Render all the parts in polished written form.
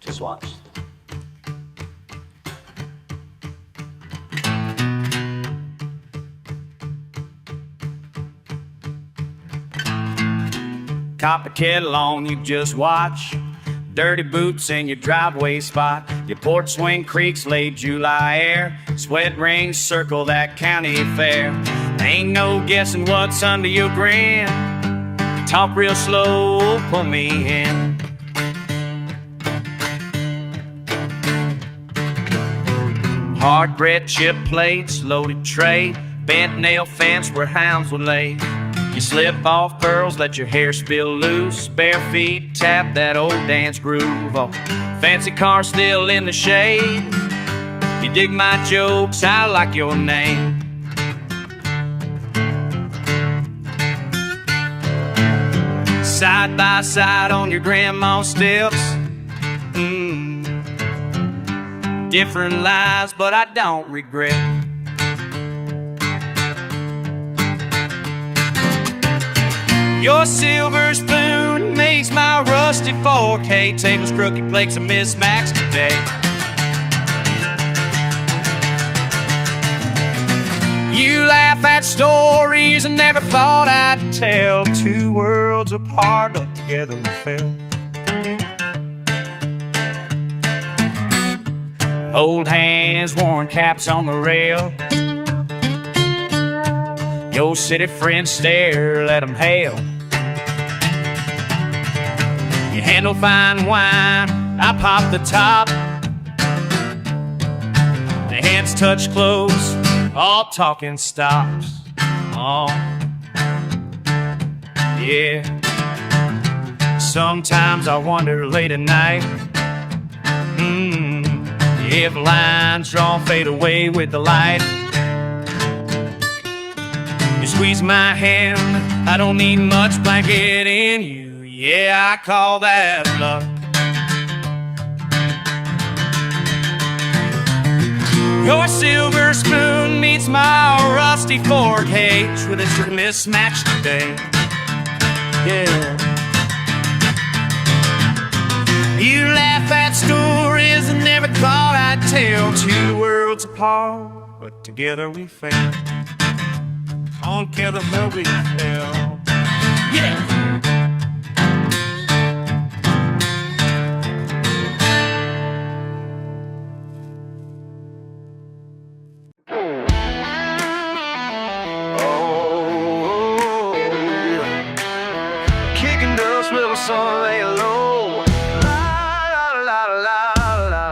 Just watch. Cop a kettle on, you just watch. Dirty boots in your driveway spot. Your porch swing creaks late July air. Sweat rings circle that county fair. Ain't no guessing what's under your grin. Talk real slow, put me in. Hard bread chip plates, loaded tray. Bent nail fence where hounds would lay. You slip off curls, let your hair spill loose. Bare feet tap that old dance groove. Oh, fancy car still in the shade. You dig my jokes, I like your name. Side by side on your grandma's steps. Different lives, but I don't regret. Your silver spoon makes my rusty 4K. Tables, crooked plates, and mismatched today. You laugh at stories I never thought I'd tell. Two worlds apart, but together we fell. Old hands, worn caps on the rail. Your city friends stare, let them hail. You handle fine wine, I pop the top. The hands touch close, all talking stops. Oh, yeah. Sometimes I wonder late at night, if lines drawn fade away with the light. You squeeze my hand, I don't need much blanket in you. Yeah, I call that luck. Your silver spoon meets my rusty 4K with its mismatch today. Yeah. You laugh at stories I never thought I'd tell. Two worlds apart, but together we fail. On together we fail. Yeah. Sun lay low.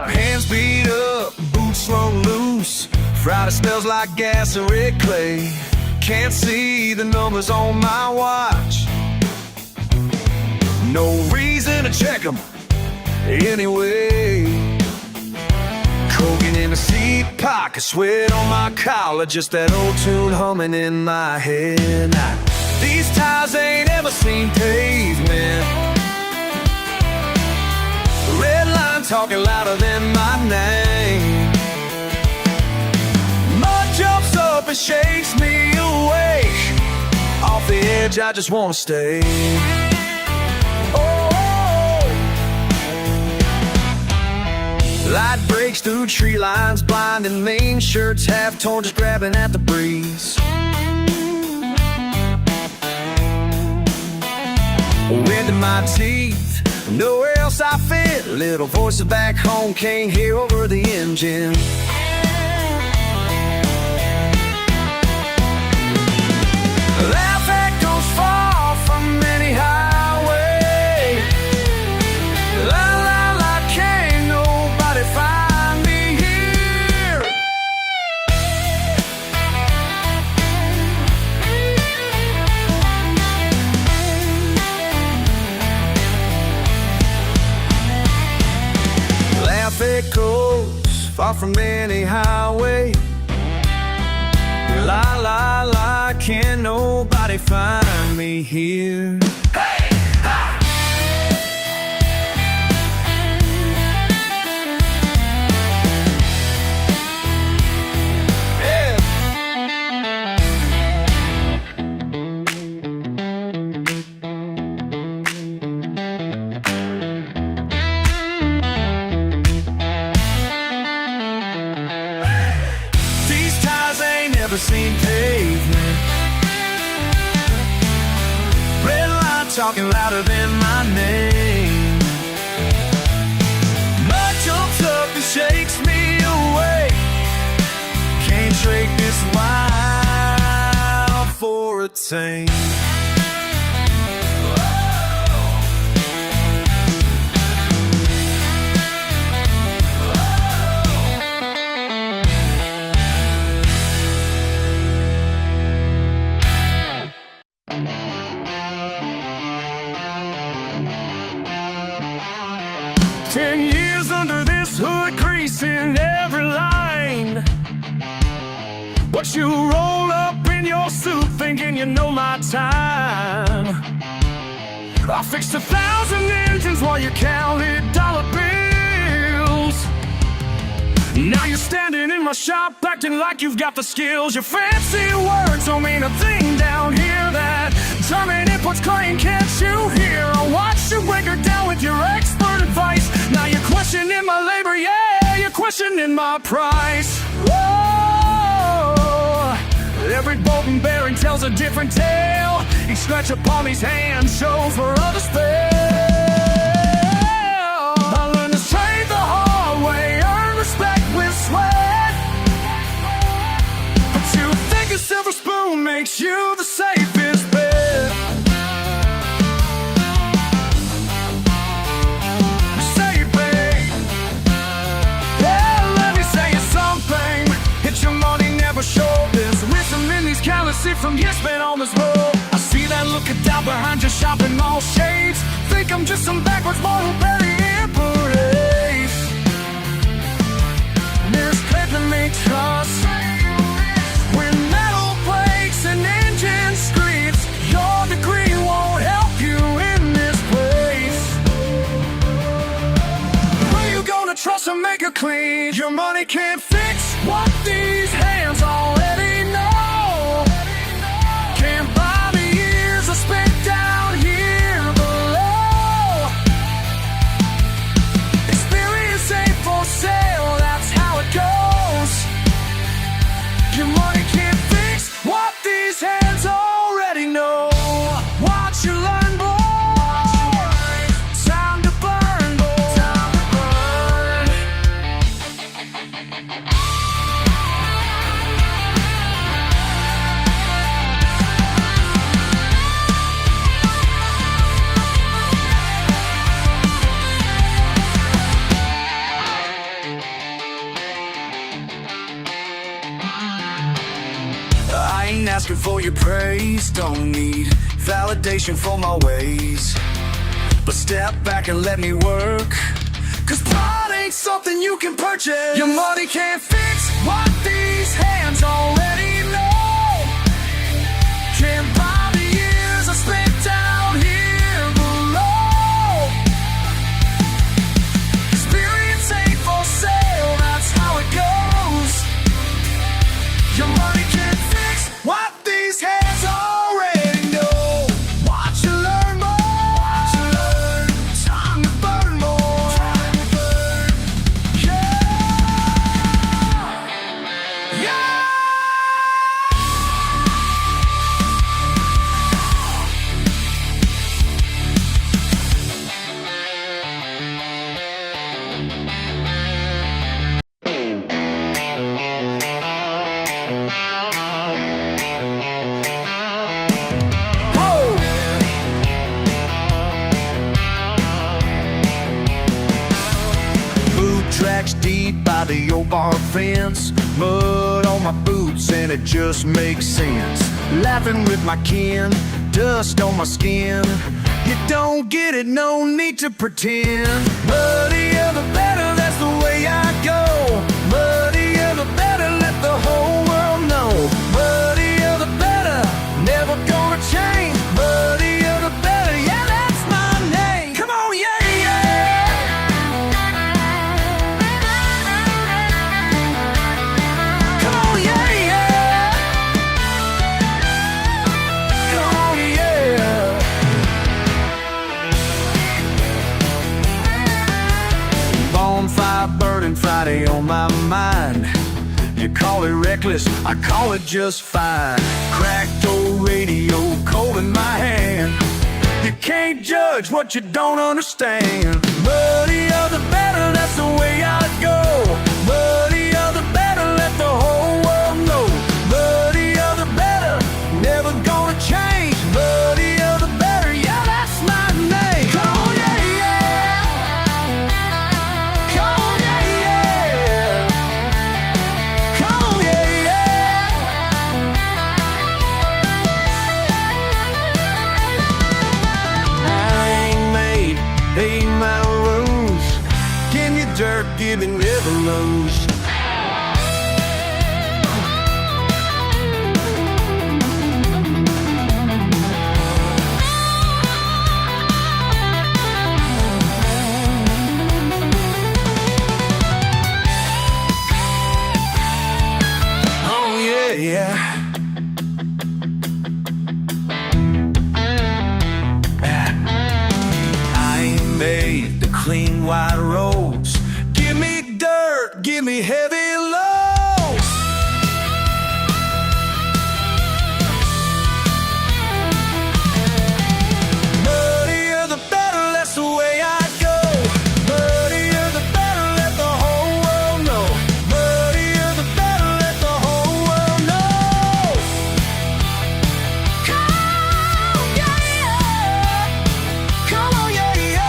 Hands beat up, boots swung loose. Friday smells like gas and red clay. Can't see the numbers on my watch. No reason to check them anyway. Coking in the seat pocket, sweat on my collar. Just that old tune humming in my head. These tires ain't ever seen pavement. Red line talking louder than my name. Mud jumps up and shakes me awake. Off the edge, I just wanna stay. Oh, light breaks through tree lines, blinding lane shirts half torn, just grabbing at the breeze. Wind in my teeth, nowhere else I fit. Little voices back home can't hear over the engine. Laugh at goes far from any highway. La la la, can't nobody find me here. It goes far from any highway. La la la, can't nobody find me here. Hey, ha! never seen pavement. Red light talking louder than my name. Mud jumps up and shakes me away. Can't trade this wild for a tame. 10 years under this hood, greasing every line. But you roll up in your suit thinking you know my time. I fixed 1,000 engines while you counted dollar bills. Now you're standing in my shop acting like you've got the skills. Your fancy words don't mean a thing down here. That German inputs claim, can't you hear? I watched you break her down with your expert advice. Now you're questioning my labor, yeah, you're questioning my price. Whoa, every bolt and bearing tells a different tale. Each scratch upon these hands shows where others fail. I learned this trade the hard way, earn respect with sweat. But you think a silver spoon makes you the safest bet. Safe bet. Yeah, let me say you something. Hit your money, never show this. Wisdom in these callous from years spent on this road. I see that look of doubt behind your shopping mall shades. Think I'm just some backwards model burying parades. There's paper may trust when metal breaks and engine screams. Your degree won't help you in this place. Who you gonna trust and make it clean? Your money can't fix what these hands already know. Can't buy the years I spent down here below. Experience ain't for sale, that's how it goes. Your money can't fix what these hands already know. Watch you learn, boy. Time to burn, boy. Time to burn. I ain't asking for your praise, don't need validation for my ways. But step back and let me work, 'cause pride ain't something you can purchase. Your money can't fix what these hands already know. Can't buy the years I spent down here below. Experience ain't for sale, that's how it goes. Your money can't fix what these hands already know. Watch you learn more. Watch you learn. Time to burn more. Time to burn. Yeah. Yeah. Boot tracks deep by the old barn fence. Mud on my boots and it just makes sense. Laughing with my kin, dust on my skin. You don't get it, no need to pretend. Muddier the better, that's the way I go. Muddier the better, let the whole world know. Muddier the better, never gonna change. Muddier the better, yeah, that's my name. Come on, yeah, yeah. Come on, yeah, yeah. Come on, yeah. Bonfire burning Friday on my mind. You call it reckless, I call it just fine. Cracked old radio, cold in my hand. You can't judge what you don't understand. Muddier the better, that's the way I go. Muddier the better, let the whole world know. Muddier the better, never gonna change. Muddier the better, yeah, that's my name. Come on, yeah, yeah. Come on, yeah, yeah. Come on, yeah, yeah. I ain't made, ain't my rules. Give me dirt, give me never lose. Yeah. I ain't made the clean white roads. Give me dirt, give me heavy loads. Muddier the better, that's the way I go. Muddier the better, let the whole world know. Muddier the better, let the whole world know. Come on, yeah, yeah. Come on, yeah, yeah.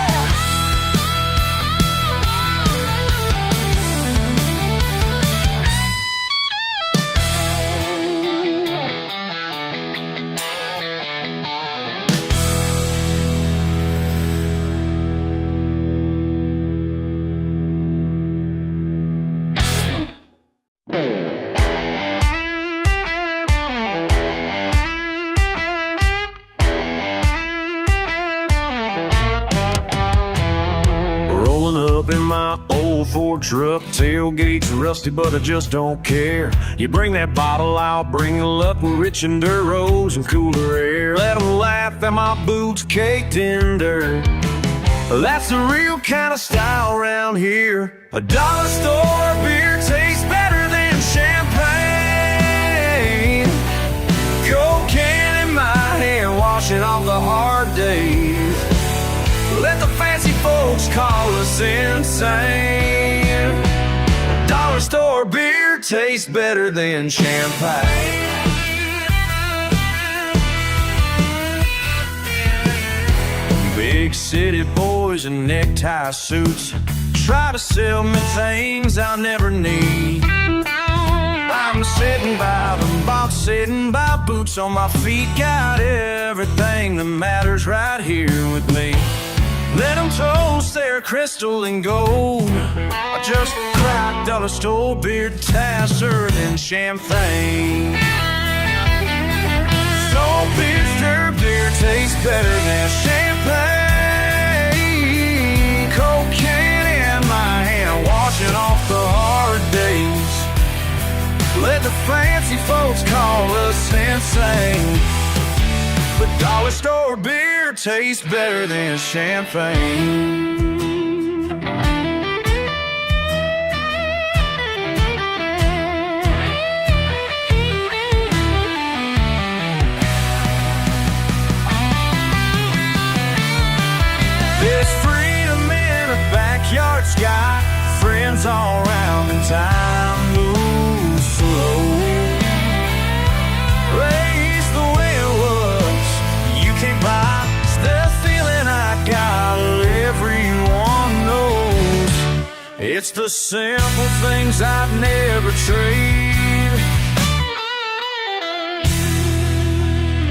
Rolling up in my old Ford truck, tailgate's rusty, but I just don't care. You bring that bottle, I'll bring the luck. We're rich in Duros and cooler air. Let 'em laugh at my boots caked in dirt. That's the real kind of style around here. A dollar store beer tastes better than champagne. Cold can in my hand, washing off the hard days. Let the fancy folks call us insane. Dollar store beer tastes better than champagne. Big city boys in necktie suits try to sell me things I'll never need. I'm sitting by the box, sitting by boots on my feet. Got everything that matters right here with me. Let them toast their crystal and gold. I just cracked dollar store beer faster than champagne. So bitter beer tastes better than champagne. Cocaine in my hand, washing off the hard days. Let the fancy folks call us insane, but dollar store beer tastes better than champagne. There's freedom in a backyard sky, friends all around, and time moves slow. Raised the way it was, you can't buy the feeling I got, everyone knows. It's the simple things I'd never trade.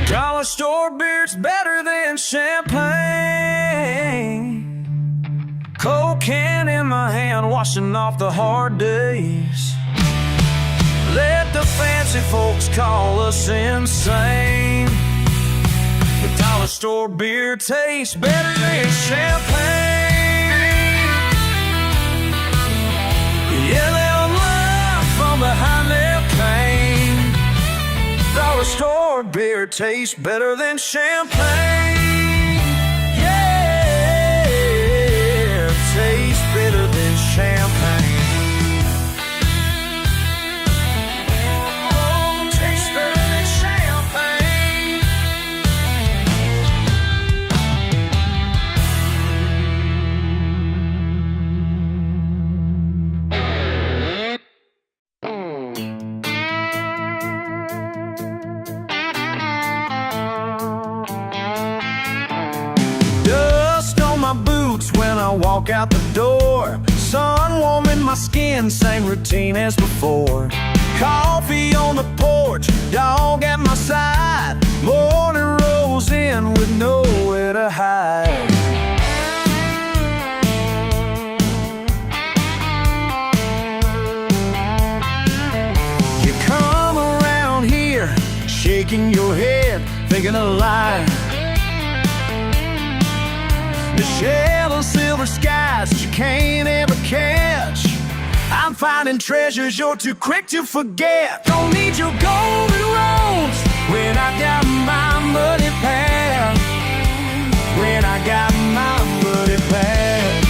Dollar store beer's better than champagne. Cold can in my hand, washing off the hard days. Let the fancy folks call us insane, but dollar store beer tastes better than champagne. Yeah, they'll laugh from behind their pain. Dollar store beer tastes better than champagne. Yeah, tastes better than champagne. door. Sun warming my skin, same routine as before. Coffee on the porch, dog at my side. Morning rolls in with nowhere to hide. You come around here, shaking your head, thinking of life. The shell of silver skies that you can't ever catch. I'm finding treasures you're too quick to forget. Don't need your golden roads when I got my muddy path. When I got my muddy path.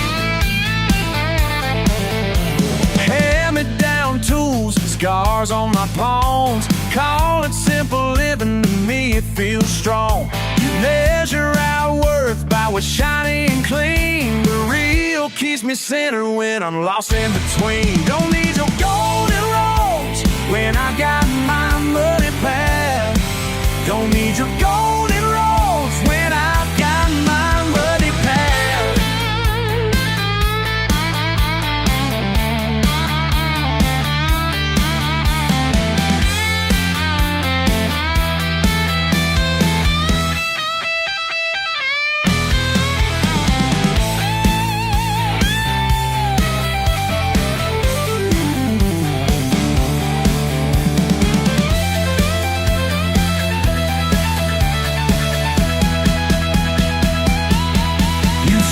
Hand-me-down tools, scars on my palms. Call it simple living, to me it feels strong. You measure our worth by what's shiny and clean. The real keeps me centered when I'm lost in between. Don't need your golden roads when I got my muddy path. Don't need your golden roads when I've got my muddy path.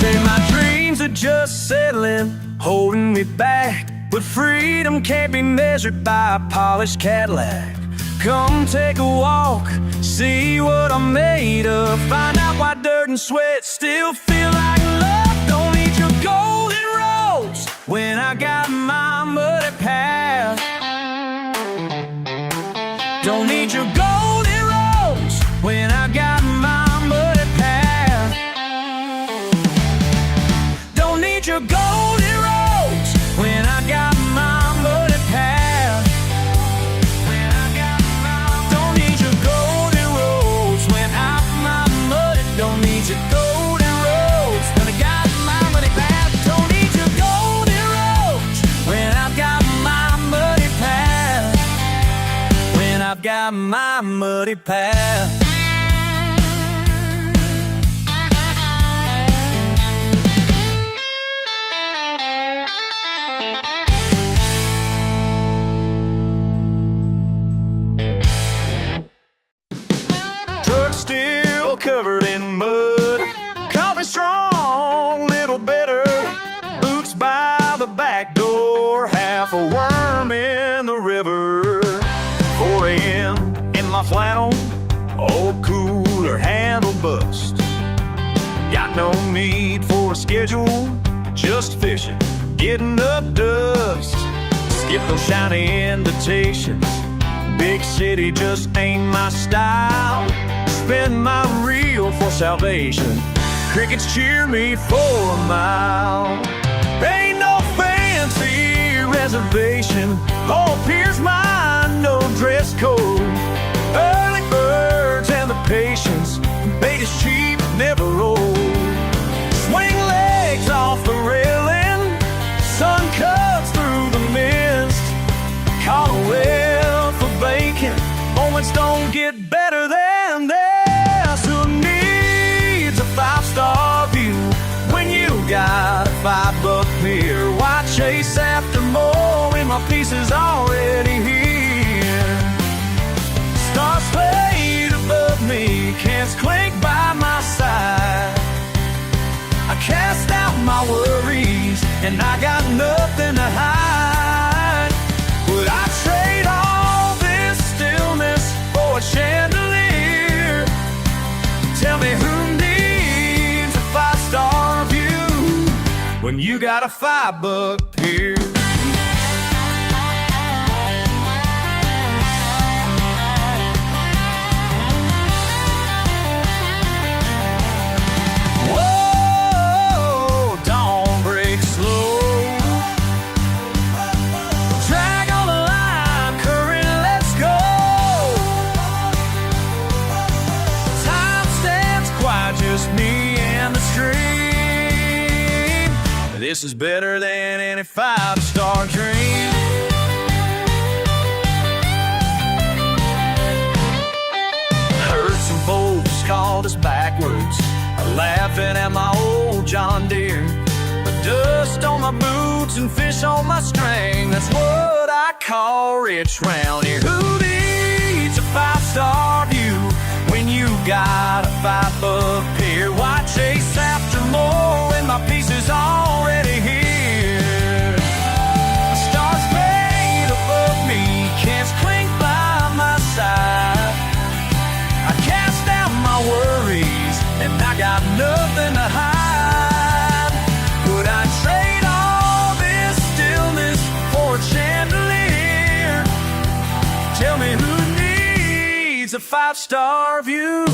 Say my dreams are just settling, holding me back. But freedom can't be measured by a polished Cadillac. Come take a walk, see what I'm made of. Find out why dirt and sweat still feel like love. Don't need your golden roads when I got my muddy path. Don't need your golden roads when I got my muddy path. Don't need your golden roads when I got my muddy path. When I got my don't need your golden roads when I'm my muddy. Don't need your golden roads when I got my muddy path. Don't need your golden roads when I've got my muddy path. When I've got my muddy path. Still covered in mud, coffee strong, little bitter. Boots by the back door, half a worm in the river. 4 a.m. in my flannel, old cooler handle bust. Got no need for a schedule, just fishing, getting up dust. Skip those shiny invitations, big city just ain't my style. Spend my reel for salvation, crickets cheer me for a mile. Ain't no fancy reservation, oh here's mine, no dress code. Early birds and the patience, bait is cheap, never old. Swing legs off the railing, sun cuts through the mist. Call a well for bacon, moments don't get better than this. Who needs a 5-star view when you got a $5 beer? Why chase after more when my piece is already here? Stars played above me, cans clink by my side. I cast out my worries and I got nothing to hide. Would I trade all this stillness for a chandelier? Tell me who needs a 5-star view when you got a $5 pier? Whoa, dawn breaks slow. Drag on the line, current, let's go. Time stands quiet, just me and the stream. This This is better than any five-star dream. Heard some folks called us backwards, laughing at my old John Deere. But dust on my boots and fish on my string, that's what I call rich round here. Who needs a five-star view when you got a $5 pier? Why chase after more when my piece is already here? Stars made above me, cans clink by my side. I cast down my worries and I got nothing to hide. Would I trade all this stillness for a chandelier? Tell me who needs a five-star view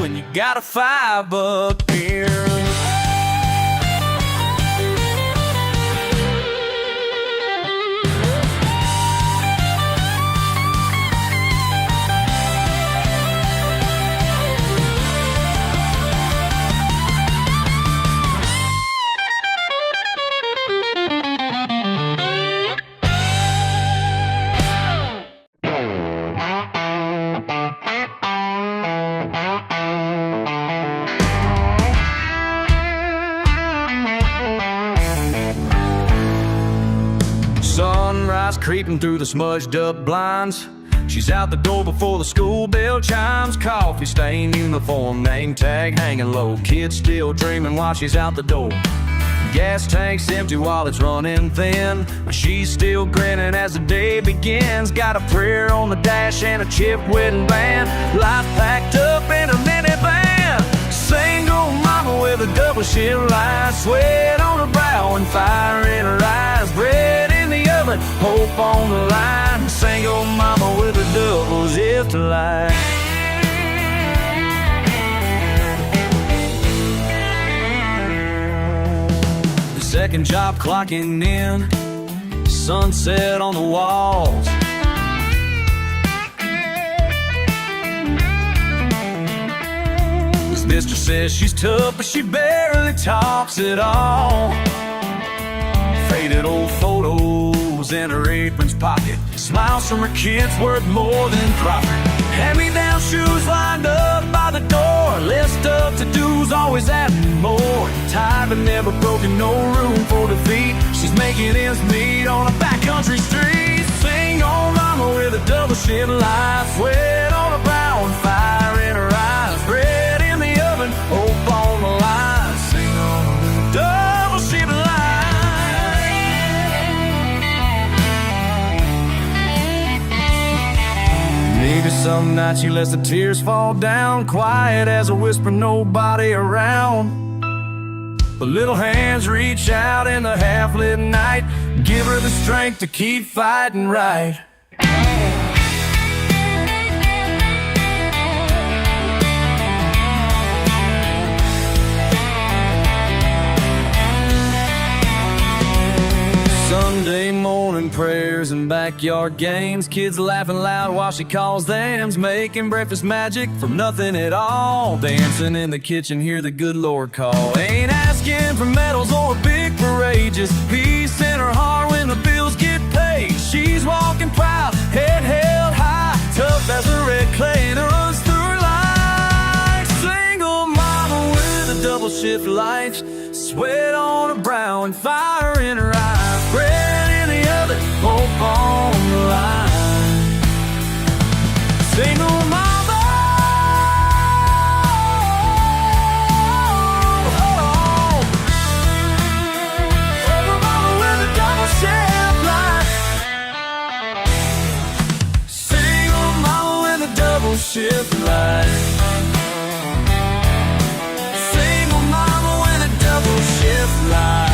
when you got a $5 beer? Sunrise creeping through the smudged up blinds. She's out the door before the school bell chimes. Coffee stained uniform, name tag hanging low. Kids still dreaming while she's out the door. Gas tank's empty while it's running thin, but she's still grinning as the day begins. Got a prayer on the dash and a chip wedding band. Life packed up in a minivan. Single mama with a double shift light. Sweat on her brow and fire in her eyes. Bread in the oven, hope on the line. Single mama with a double shift light. Second job clocking in, sunset on the walls. This mistress says she's tough, but she barely talks at all. Faded old photos in her apron's pocket. Smiles from her kids worth more than profit. Hand-me-down shoes lined up by the door. List of to-dos always adding more. Tired but never broken, no room for defeat. She's making ends meet on a backcountry street. Single mama with a double shift life. Sweat on her brow and fire in her eyes. Bread in the oven, hope on the line. Single with a double shift life. Maybe some nights she lets the tears fall down, quiet as a whisper, nobody around. But little hands reach out in the half-lit night, give her the strength to keep fighting right. Sunday morning prayers and backyard games. Kids laughing loud while she calls them. Making breakfast magic from nothing at all. Dancing in the kitchen, hear the good Lord call. Ain't asking for medals or a big parade. Just peace in her heart when the bills get paid. She's walking proud, head held high. Tough as the red clay that runs through her life. Single mama with a double shift life. Sweat on her brow and fire in her eyes. Bread in the oven, hope on the line. Single mama, oh, single mama with a double shift life. Single mama with a double shift life. Single mama with a double shift life.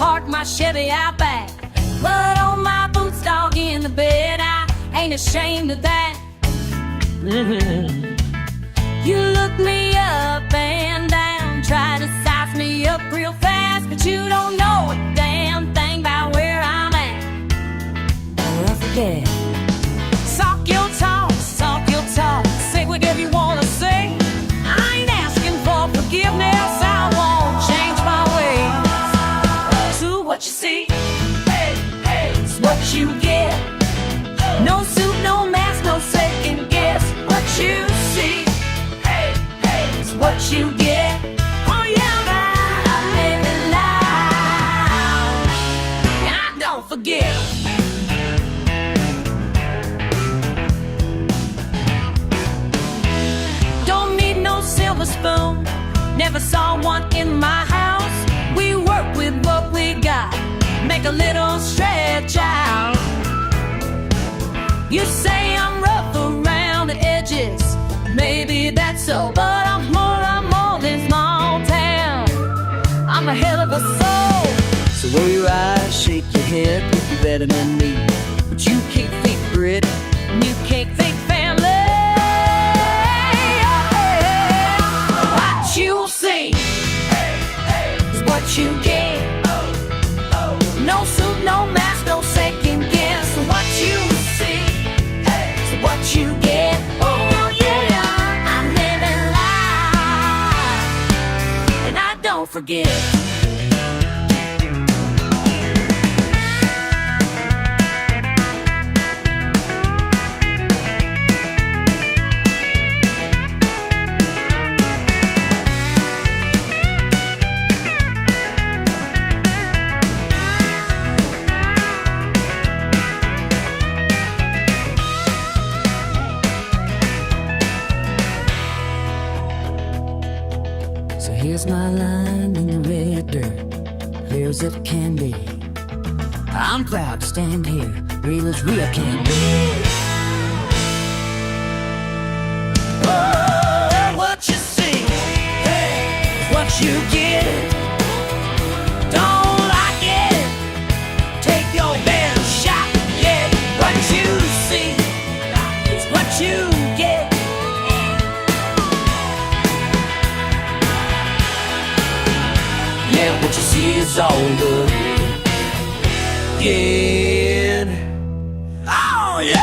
park my Chevy out back. Put on my boots, dog, in the bed. I ain't ashamed of that. You look me up and down, try to size me up real fast, but you don't know a damn thing about where I'm at. Never forget. Talk your talk, say whatever you wanna say. I ain't asking for forgiveness, I won't change my ways. To what you see, it's what you get. No suit, no mask, no second guess. What you see, it's what you get. Oh yeah, I live it loud, and I don't forget. Silver spoon, never saw one in my house. We work with what we got, make a little stretch out. You say I'm rough around the edges, maybe that's so, but I'm more than small town. I'm a hell of a soul. So roll your eyes, shake your head, if you're better than me. But you can't fake grit, and you can't fake family. You see, is what you get. No suit, no mask, no second guess. What you see, is what you get. Oh yeah, I'm living life, and I don't forget. Here's my line in the red dirt, clear as it can be. I'm proud to stand here, real as real can be. Oh, what you see, is what you get. Don't like it, take your best shot. Yeah, what you see, is what you get. What you see is all good. Yeah. Oh yeah.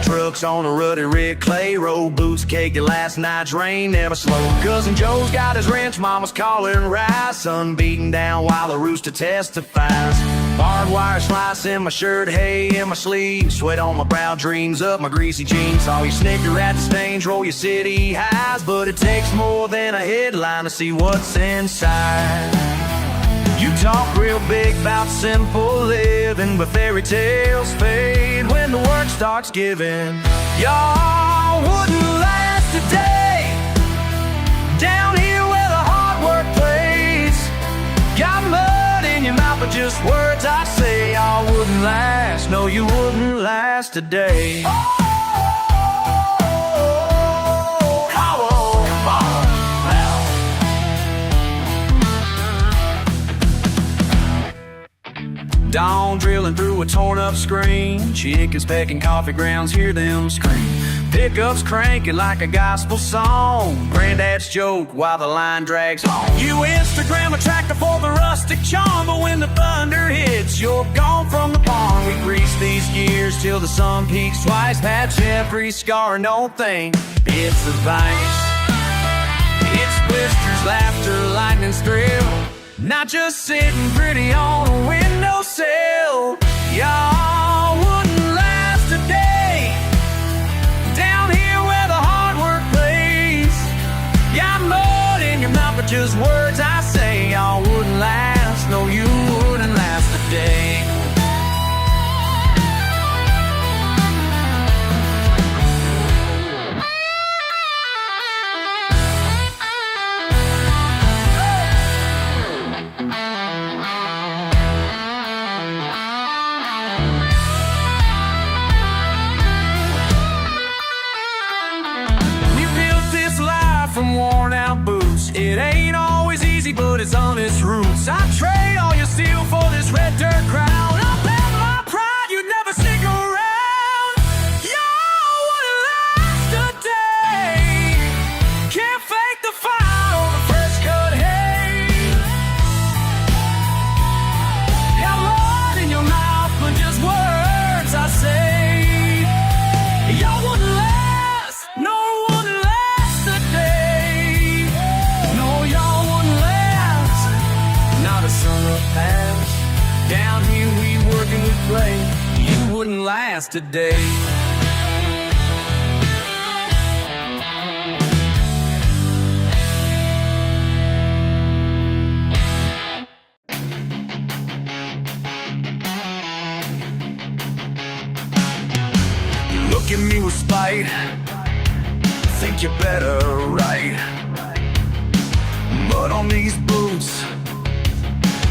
Trucks on a ruddy red clay road, boots caked in last night's rain, never slow. Cousin Joe's got his wrench, mama's calling rice, sun beating down while the rooster testifies. Barbed wire slicing my shirt, hay in my sleeve, sweat on my brow, dreams up my greasy jeans. All you snicker at the stains, roll your city highs, but it takes more than a headline to see what's inside. You talk real big about simple living, but fairy tales fade when the work starts giving. Y'all wouldn't last a day down here where the hard work plays. Got mud in your mouth, but just words I say. Y'all wouldn't last, no, you wouldn't last a day. Dawn drilling through a torn up screen, chickens pecking coffee grounds, hear them scream. Pickups cranking like a gospel song, granddad's joke while the line drags on. You Instagram a tractor for the rustic charm, but when the thunder hits, you're gone from the pond. We grease these gears till the sun peaks twice, patch every scar and don't think it's advice. It's blisters, laughter, lightning's thrill, not just sitting pretty on a windowsill. Y'all wouldn't last a day down here where the hard work plays. Got mud in your mouth, but just words I say. Y'all wouldn't last, no, you wouldn't last a day. but it's on its roots. I trade all your steel for this red dirt crown. I bet my pride you'd never stick around. Y'all wouldn't last a day. Can't fake the fire on the fresh cut hay. Got blood in your mouth, but just words I say. Y'all wouldn't last, no one last a day. No, y'all wouldn't last, not a summer pass. Down here we work and we play. You wouldn't last a day. Look at me with spite, think you're better, right? Mud on these boots,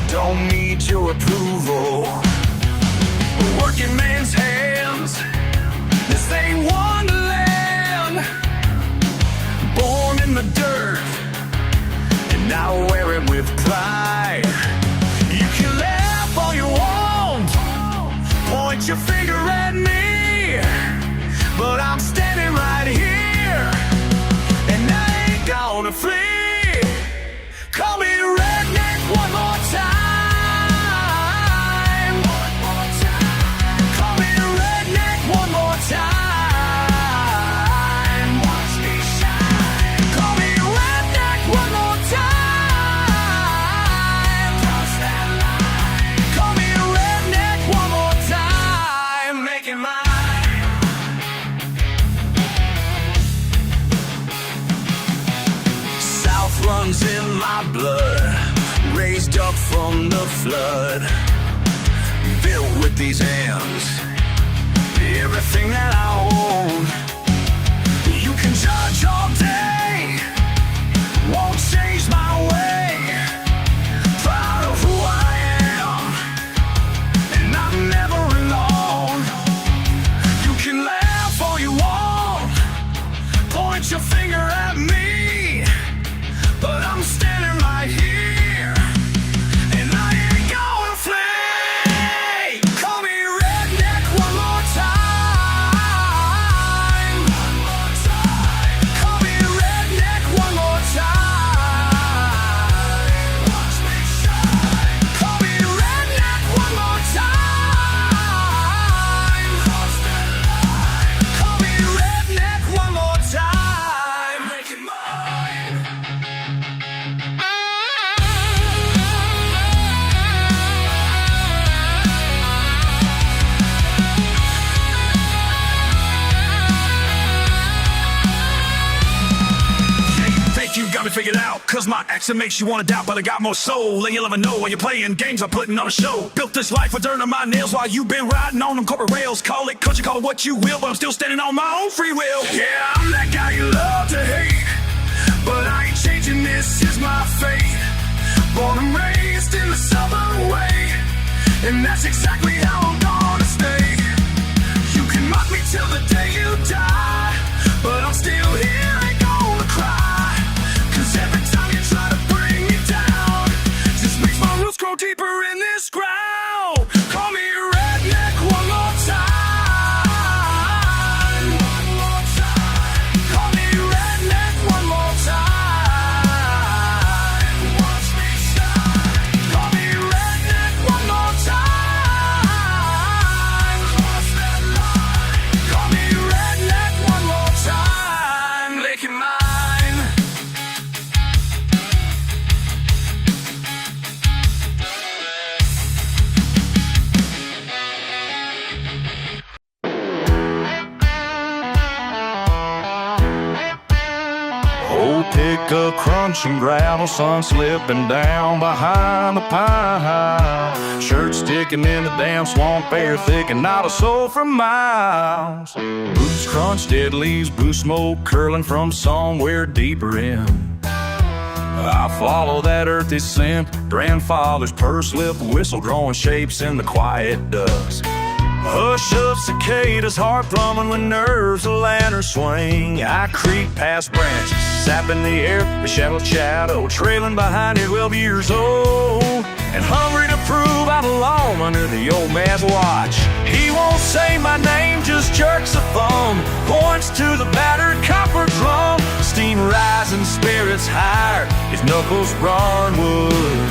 don't need your approval. Working man's hands, this ain't Wonderland. Born in the dirt, and I wear it with pride. You can laugh all you want, point your finger at me, but I'm standing right here, and I ain't gonna flee. Call me redneck one more time. Call me redneck one more time. Watch me shine. Call me redneck one more time. Cross that line. Call me redneck one more time. Make it mine. Runs in my blood, raised up from the flood, built with these hands, everything that I own. You can judge all day, won't change my way. Proud of who I am, and I'm never alone. You can laugh all you want, point your finger at me, but I'm standing right here, and I ain't gonna flee. Call me redneck one more time. One more time. Call me redneck one more time. Watch me shine. Call me redneck one more time. Cross that line. Call me redneck one more time. Make it mine. You got me figured out, cause my accent makes you wanna doubt, but I got more soul than you'll ever know when you're playing games I'm putting on a show. Built this life with dirt on my nails while you've been riding on them corporate rails. Call it country, call it what you will, but I'm still standing on my own free will. Yeah, I'm that guy you love to hate, but I ain't changing, this is my fate. Born and raised in the southern way, and that's exactly how I'm gonna stay. You can mock me till the day you die, but I'm still here, ain't gonna cry. Every time you try to bring me down, just makes my roots grow deeper in this ground. Call me redneck one more time. One more time. Call me redneck one more time. Watch me shine. Call me redneck one more time. Cross that line. Call me redneck one more time. Make it mine. Pickup crunching gravel, sun slipping down behind the pine. Shirt sticking in the damn swamp air, thick and not a soul for miles. Boots crunch, dead leaves, blue smoke curling from somewhere deeper in. I follow that earthy scent, grandfather's purse lip whistle growing shapes in the quiet dusk. Hush of cicadas, heart thrumming with nerves, a lantern swing. I creep past branches, sap in the air, the shadow, trailing behind it 12 years old. And hungry to prove I belong under the old man's watch. He won't say my name, just jerks a thumb, points to the battered copper drum. Steam rising, spirits higher, his knuckles run wood.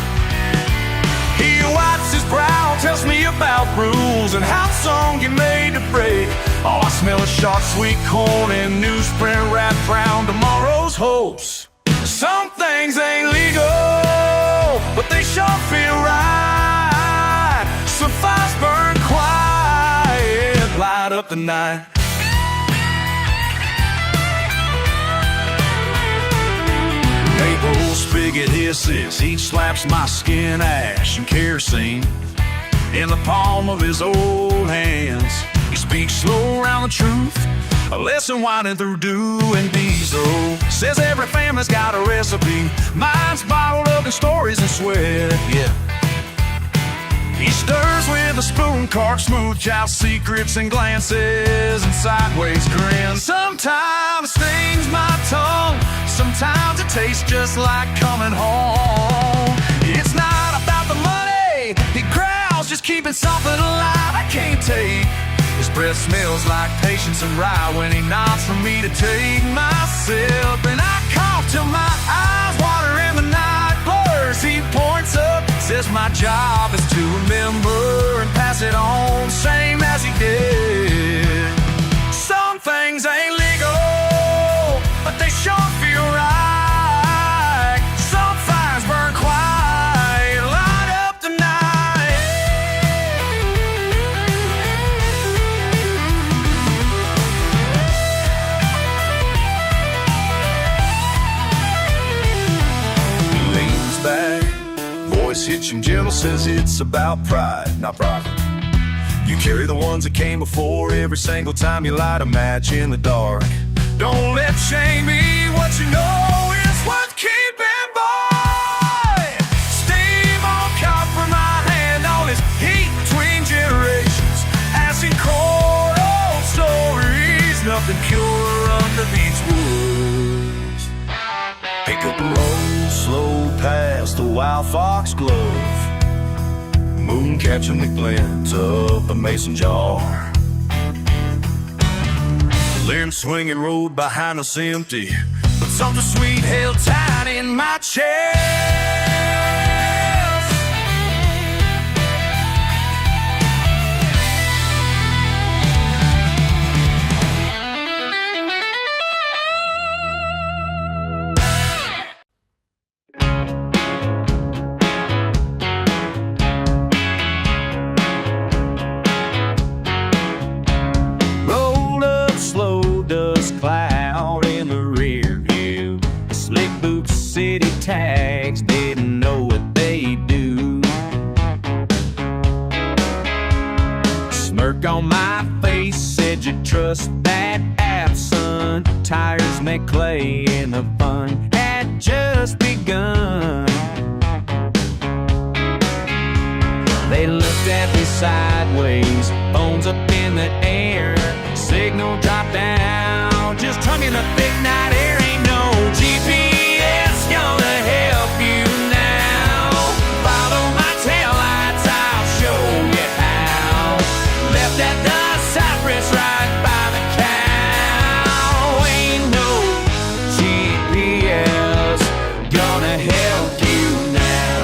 He wipes his brow, tells me about rules and how song you made to break. Oh, I smell a sharp sweet corn and newsprint wrapped around tomorrow's hopes. Some things ain't legal, but they sure feel right. So fires burn quiet, light up the night. Maple spigot hisses, he slaps my skin ash and kerosene in the palm of his old hands. He speaks slow around the truth, a lesson winding through dew and diesel. Says every family's got a recipe, mine's bottled up in stories and sweat. Yeah. He stirs with a spoon, carves smooth child secrets and glances and sideways grins. Sometimes it stings my tongue, sometimes it tastes just like coming home. It's not about the money, he growls, just keeping something alive I can't take. His breath smells like patience and rye when he nods for me to take my sip. And I cough till my eyes water and the night blurs. He points up, says my job is to remember and pass it on, same as he did. Some things ain't legal, but they sure feel right. Some fires burn quiet, light up the night. He leans back, voice hits him gentle, says it's about pride, not profit. You carry the ones that came before every single time you light a match in the dark. Don't let shame be what you know is worth keeping, boy. Steam on copper, my hand on his heat between generations. Asking cold old stories, nothing pure under these woods. Pick up the road, slow past the wild fox glove. Moon catching the glint of a mason jar. Limb swinging road behind us empty, but something sweet held tight in my chest. Cloud in the rear view, slick boots, city tags, didn't know what they do. Smirk on my face said you trust that app, son. Tires make clay and the fun had just begun. They looked at me sideways, phones up in the air, signal dropped down, just tongue in the thick night air. Ain't no GPS gonna help you now. Follow my taillights, I'll show you how. Left at the cypress right by the cow. Ain't no GPS gonna help you now.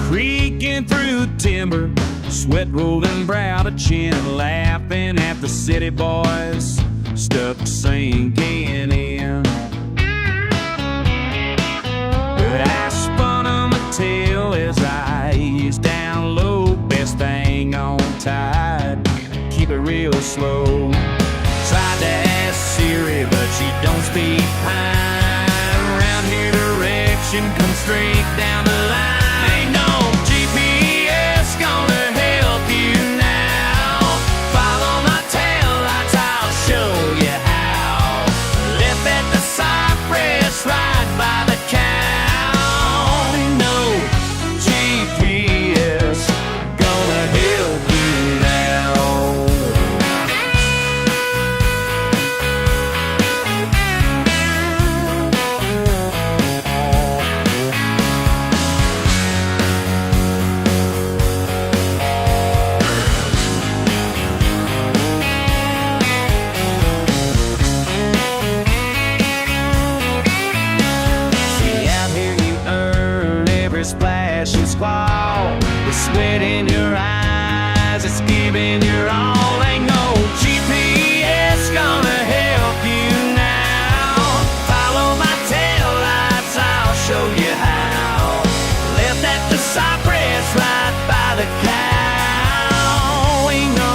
Creaking through timber, sweat rolling brow to chin, laughing at the city boys stuck sinking in. But I spun on my tail as I eased down low, best thing on tide, keep it real slow. Tried to ask Siri, but she don't speak pine. Around here direction comes straight down the line. Ain't no GPS gonna help you now. Follow my taillights, I'll show you how. Left at the cypress right by the cow. Ain't no GPS sweat in your eyes, it's giving your all. Ain't no GPS gonna help you now. Follow my tail lights, I'll show you how. Left at the cypress right by the cow. Ain't no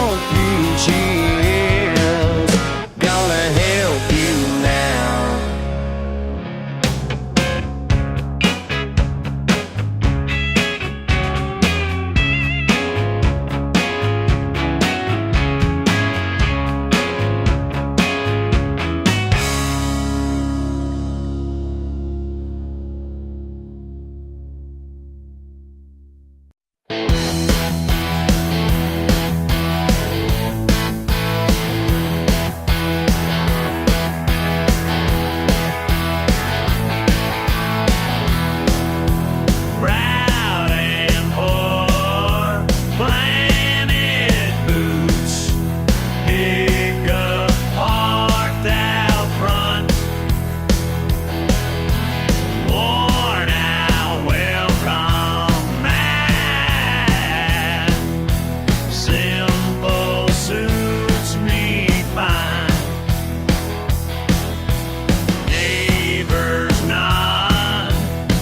GPS gonna help you now. Proud and poor, planet boots, pick up parked out front, worn out welcome mat, simple suits me fine, neighbors nod,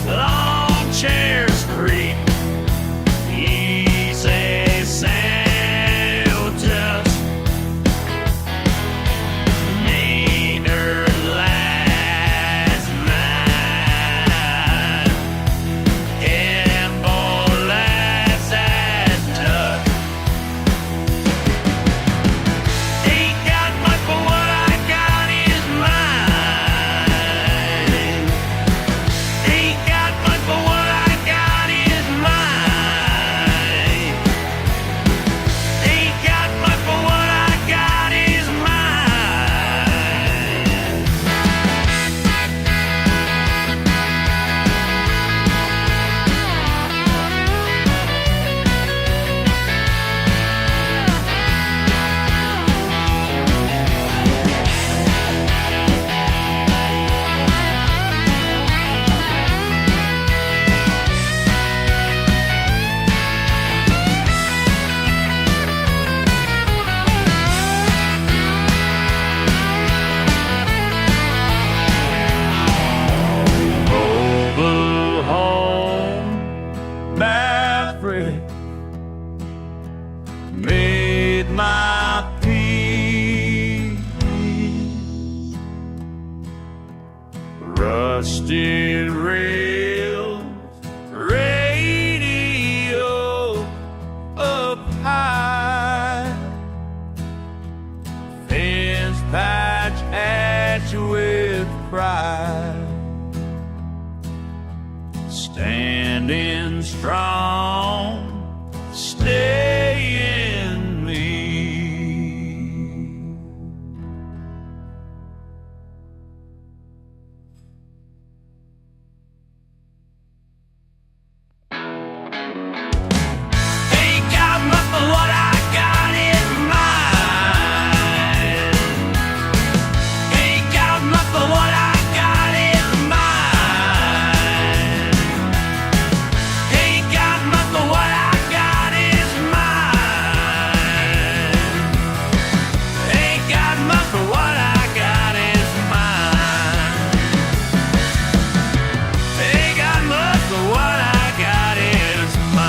long chairs creak, easy sail touch, Skynyrd last night, Campbell last at duck. Ain't got much, but what I got is mine. Ain't got much, but what I got is mine. Ain't got much, but what I got is mine. Mobile home, Backroad, made my peace. Rusted rails, radio up high, fence patch at you with pride. Standing strong, stay in me. Ain't got much, but what I got is mine. Ain't got much, but what I got is mine. Ain't got much, but what I got is mine. Ain't got much, but what I got is mine. Ain't got much, but what I got is mine.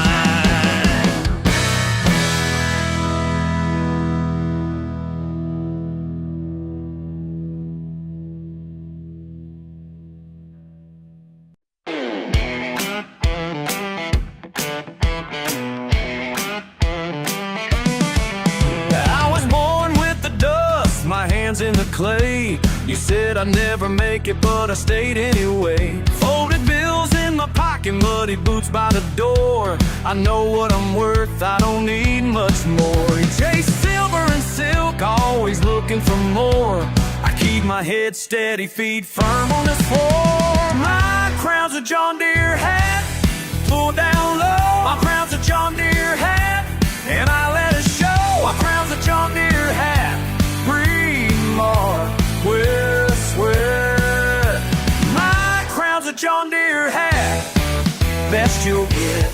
I was born with the dust, my hands in the clay. You said I'd never make it, but I stayed anyway. Folded bills in my pocket, muddy boots by the door. I know what I'm worth, I don't need much more. You chase silver and silk, always looking for more. I keep my head steady, feet firm on this floor. My crown's a John Deere hat, pull down low. My crown's a John Deere hat, and I let it show. My crown's a John Deere hat, pre-mark with sweat. My crown's a John Deere hat, best you'll get.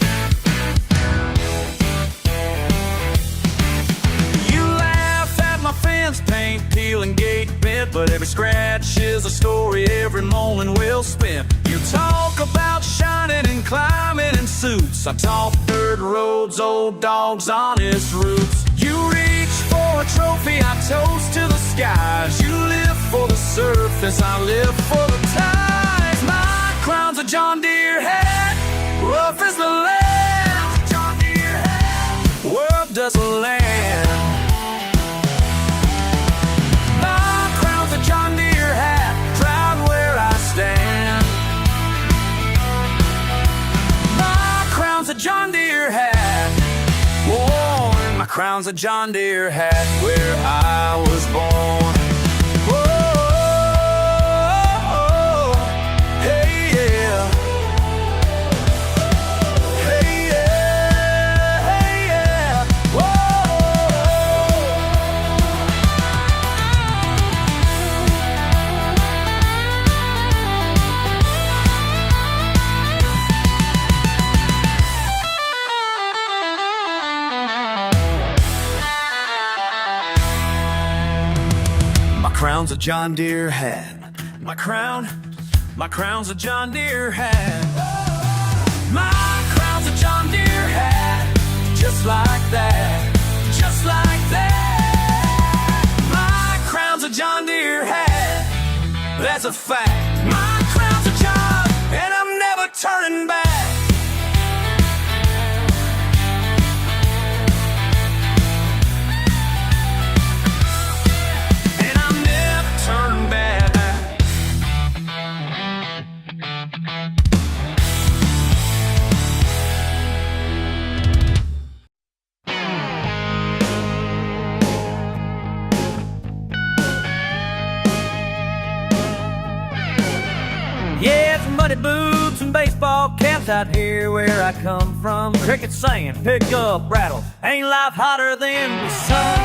but every scratch is a story every moment we'll spend. You talk about shining and climbing in suits. I talk dirt roads, old dogs, honest roots. You reach for a trophy, I toast to the skies. You live for the surface, I live for the tides. My crown's a John Deere hat, rough as the land. John Deere hat, world doesn't land. My crown's a John Deere hat, proud where I stand. My crown's a John Deere hat, worn. My crown's a John Deere hat, where I was born. My crown's a John Deere hat. My crown's a John Deere hat. My crown's a John Deere hat. Just like that, just like that. My crown's a John Deere hat. That's a fact. My crown's a John, and I'm never turning back. Muddy boots and baseball caps out here where I come from. Crickets singing, pick up, rattle. Ain't life hotter than the sun?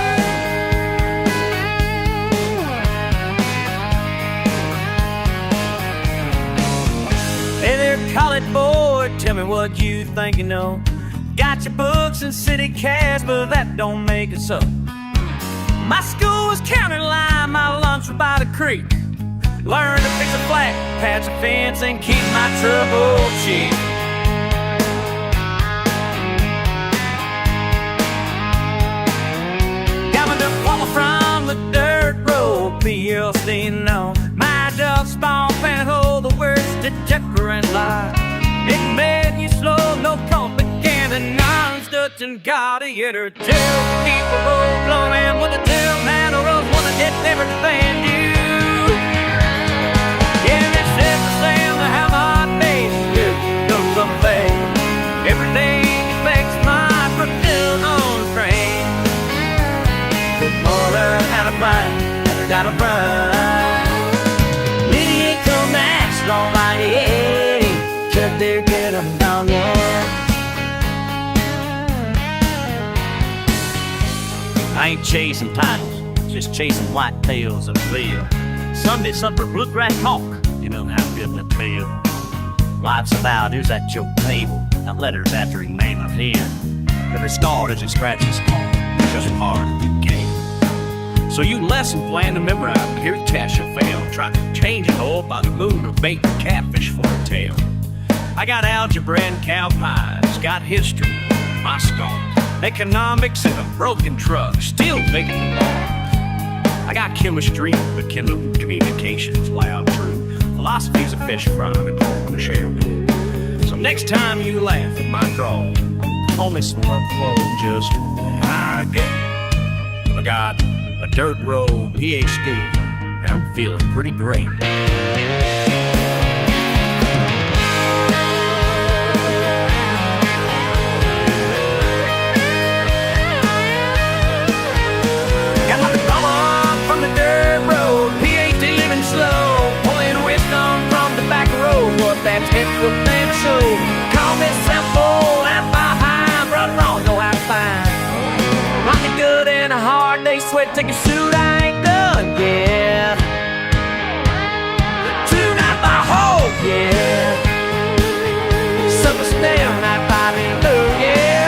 Hey there, college boy, tell me what you think you know. Got your books and city cash, but that don't make it so. My school was county line, my lunch was by the creek. Learn to fix a flat, patch a fence, and keep my trouble cheap. Got my diploma from the dirt road, PLC known. My dog spawn panhole, the worst detector in life. It made you slow, no propaganda, non-stutz and gladiator. Till people roll blowing with the tail man or else one that never defend you. Everything affects my propel on the train. Mother had a bride, got a bride. Lily ain't come back strong like Eddie. Took their get up down there. I ain't chasing titles, just chasing whitetails and veal. Sunday supper, bluegrass hawk, you know how good it feel. Life's about who's at your table, and letters after your name of here. Every star as it scratches home, just as hard as you can. So you lesson plan to memorize, here's Tasha fail. Try to change it all by the moon or bait the catfish for a tail. I got algebra and cow pies, got history, my scars, economics and a broken truck, still making the law. I got chemistry, but chemical communications loud true. Philosophy's a fish fry and on the shell. So next time you laugh at my draw, only some flow, just I get. I got a dirt road PhD, and I'm feeling pretty great. Got my diploma from the dirt road, PhD living slow. Backroad, what that textbook never showed. Call me simple and behind, run wrong, know how to find. Rock it good in a hard day's sweat, take a suit, I ain't done yet. Tonight my hope, yeah. Supper stay on that Bobby Lou, yeah.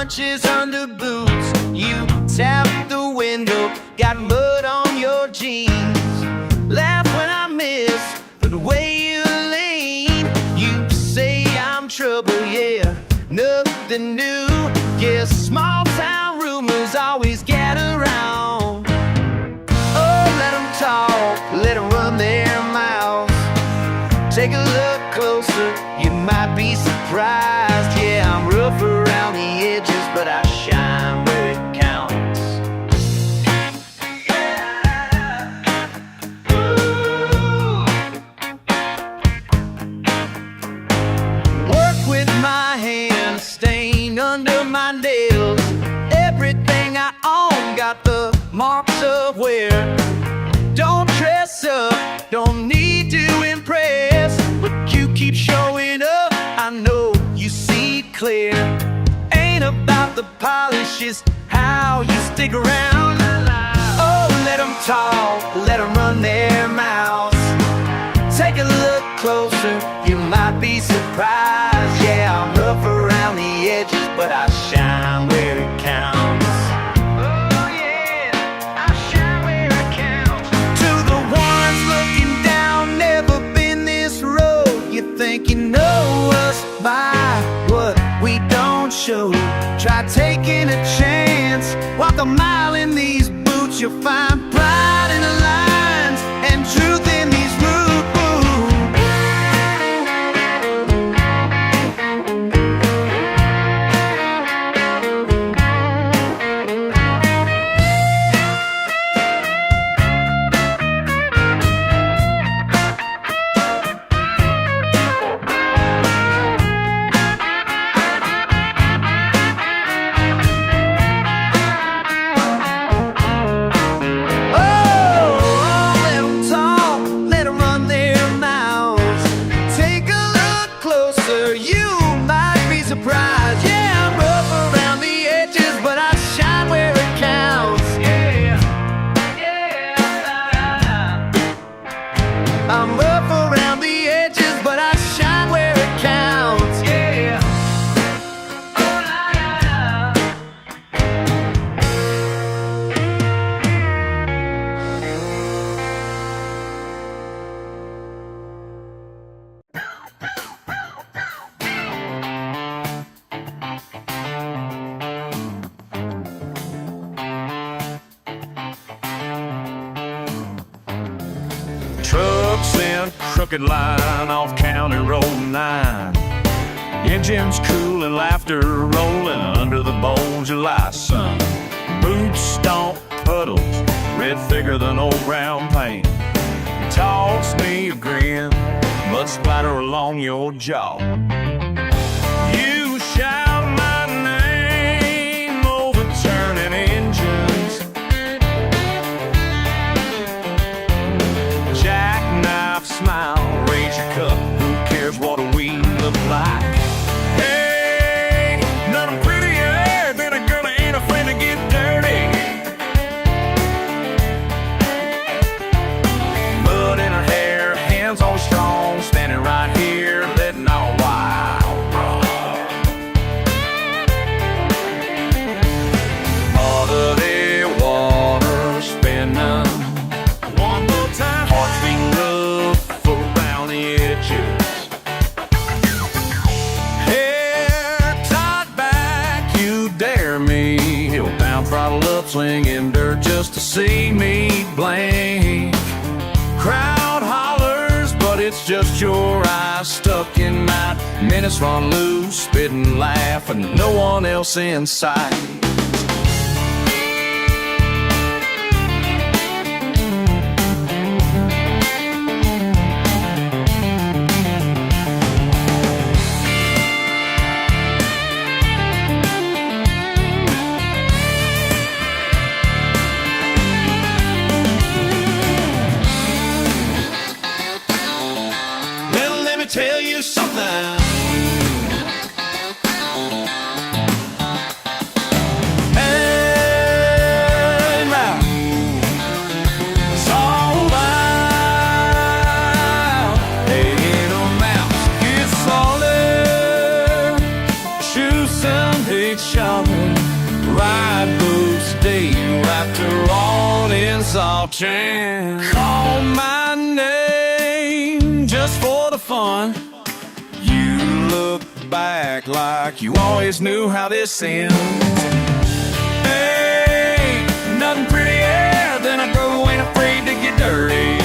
punches under boots. You tap the window, got mud on your jeans. Laugh when I miss the way you lean. You say I'm trouble, yeah, nothing new. Yeah, small town rumors always get around. Oh, let them talk, let them run their mouths. Take a look closer, you might be surprised. Yeah, I'm rough around the edges, but I shine where it counts. Work with my hands, stain under my nails. Everything I own got the marks of wear. Don't dress up, don't need to impress, but you keep showing up, I know you see clear. Ain't about the polish, it's how you stick around. Oh, let them talk, let them run their mouths. Take a look closer, you might be surprised. Yeah, I'm rough around the edges, but I shine where it counts. Oh yeah, I shine where it counts. To the ones looking down, never been this road. You think you know us by what we don't show. Try taking a chance, walk a mile in these boots. You'll find pride in the lines and truth in these rude boots. I'm rough around the edges, but I shine where it counts. Yeah. Oh, la, la, Trucks in crooked line off County Road 9. Engines cool and laughter rolling under the bold July sun. Boots stomp puddles, red thicker than old brown paint. Toss me a grin, mud splatter along your jaw. You shout my name, overturning engines. Jackknife smile, raise your cup, who cares what we look like? Hey, nothing prettier than a girl that ain't afraid to get dirty. Mud in her hair, hands on strong, standing right here, letting all wild run. Muddy water spinning. One more time, heart's being rough around the edges. Hair tied back, you dare me. Hillbound throttle up, slinging dirt just to see me blink. Crowd hollers, but it's just your eyes stuck in night. Minutes run loose, spit and laugh, and no one else in sight. Well, let me tell you something. friends all chant, call my name just for the fun. You look back like you always knew how this ends. Ain't nothing prettier than a girl who ain't afraid to get dirty.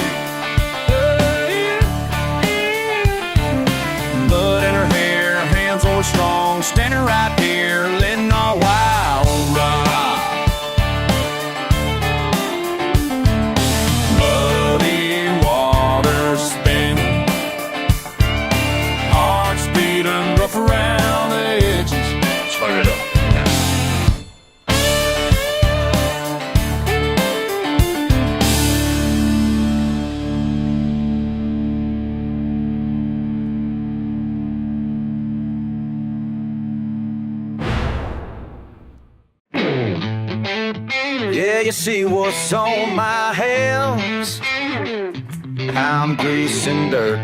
Blood in her hair, her hands always strong, standing right here, letting our wild run. Muddy water spinning, hearts beating rough around the edges. Slur it up. Yeah, you see what's on my hands. I'm grease and dirt.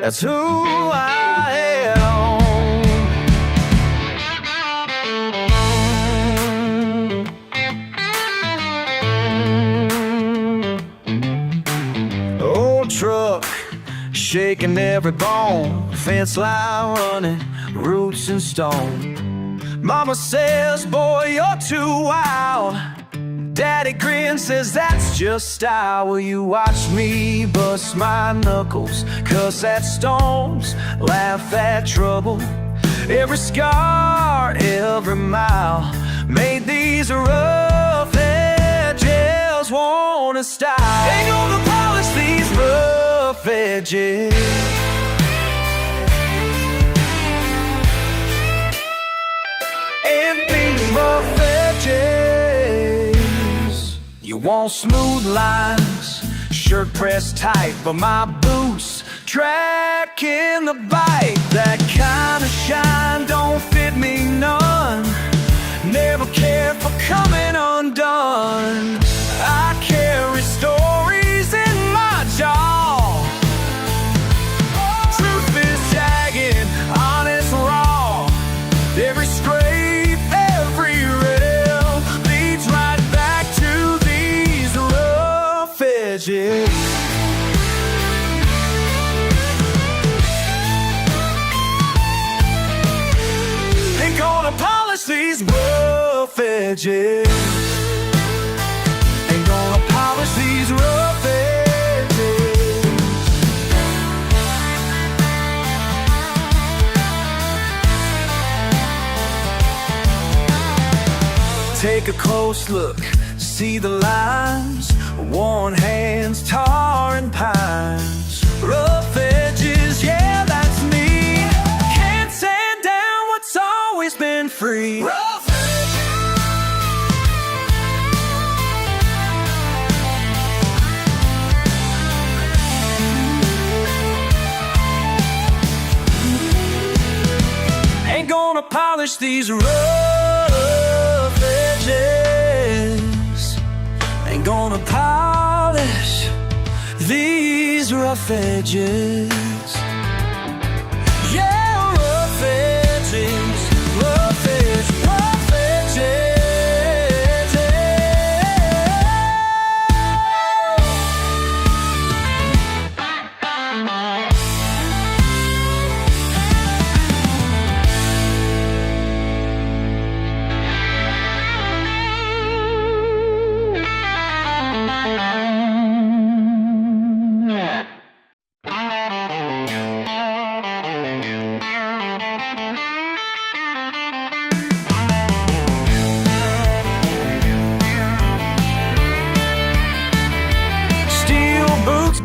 That's who I am. Old truck, shaking every bone. Fence line running, roots and stone. Mama says, boy, you're too wild. Daddy grins, says that's just style. Will you watch me bust my knuckles, cuss at stones, laugh at trouble? Every scar, every mile made these rough edges want a style. Ain't gonna polish these rough edges. And these rough edges. You want smooth lines, shirt pressed tight, but my boots track in the bite. That kind of shine don't fit me none. Never cared for coming undone. I carry stories in my jaw. Truth is jagged, honest raw. Every scrape, every rail leads right back to these rough edges. Ain't gonna polish these rough edges. Ain't gonna polish these rough edges. Take a close look, see the lines, worn hands, tar and pines. Rough edges, yeah, that's me. Can't stand down what's always been free. Rough edges. Ain't gonna polish these rough edges. Ain't gonna polish these rough edges. Yeah, rough edges, rough edges, rough edges.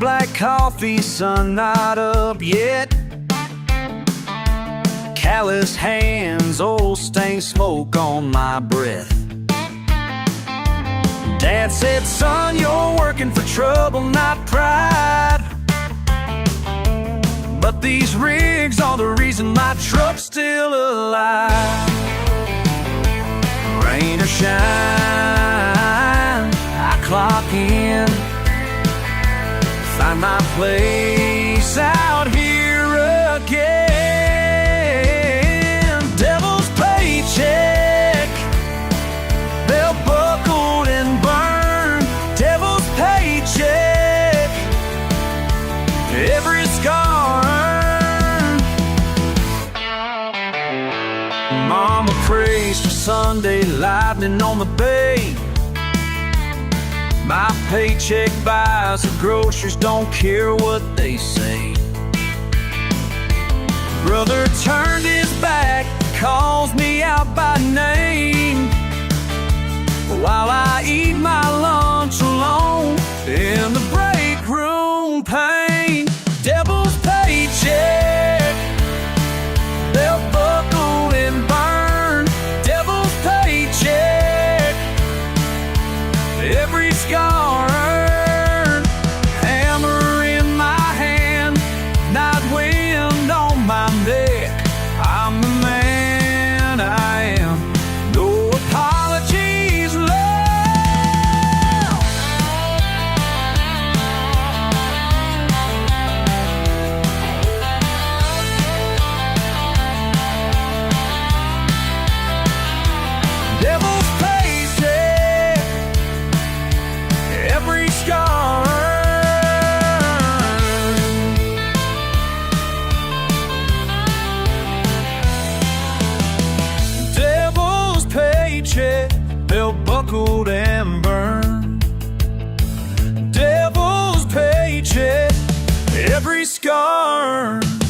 Black coffee, sun not up yet. Callous hands, old stained smoke on my breath. Dad said, son, you're working for trouble, not pride. But these rigs are the reason my truck's still alive. Rain or shine, I clock in, find my place out here again. Devil's paycheck, belt buckled and burned Sunday lightning on the bay. My paycheck buys the groceries, don't care what they say. Brother turned his back, calls me out by name, while I eat my lunch alone in the break room pain. Devil's paycheck, they'll buckle and burn. Devil's paycheck, every scar earned. Hammer in my hand, night wind on my neck. I'm the man I am, no apologies left. Devil's paycheck, every scar earned. Devil's paycheck, belt buckled and burned. Devil's paycheck, every scar earned.